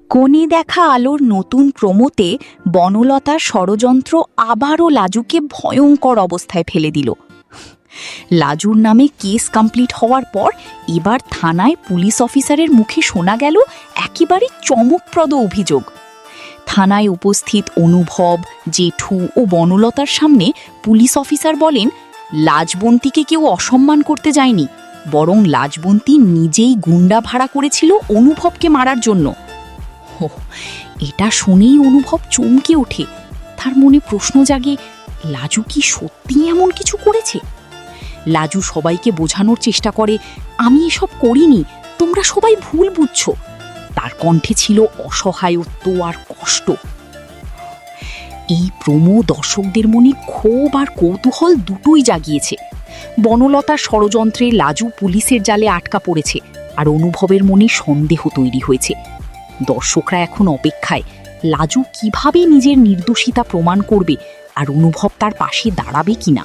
কোণে দেখা আলোর নতুন প্রোমোতে বনলতার ষড়যন্ত্র আবারও লাজুকে ভয়ঙ্কর অবস্থায় ফেলে দিল। লাজুর নামে কেস কমপ্লিট হওয়ার পর এবার থানায় পুলিশ অফিসারের মুখে শোনা গেল একেবারে চমকপ্রদ অভিযোগ। থানায় উপস্থিত অনুভব, জেঠু ও বনলতার সামনে পুলিশ অফিসার বলেন, লাজবন্তীকে কেউ অসম্মান করতে যায়নি, বরং লাজবন্তী নিজেই গুন্ডা ভাড়া করেছিল অনুভবকে মারার জন্য। এটা শুনেই অনুভব চমকে ওঠে। তার মনে প্রশ্ন জাগে, লাজু কি সত্যি এমন কিছু করেছে? লাজু সবাইকে বোঝানোর চেষ্টা করে, আমি এসব করিনি, তোমরা সবাই ভুল বুঝছো। তার কণ্ঠে ছিল অসহায়ত্ব আর কষ্ট। এই প্রোমো দর্শকদের মনে ক্ষোভ আর কৌতূহল দুটোই জাগিয়েছে। বনলতার ষড়যন্ত্রে লাজু পুলিশের জালে আটকা পড়েছে, আর অনুভবের মনে সন্দেহ তৈরি হয়েছে। দর্শকরা এখন অপেক্ষায়, লাজু কিভাবে নিজের নির্দোষিতা প্রমাণ করবে আর অনুভব তার পাশে দাঁড়াবে কিনা।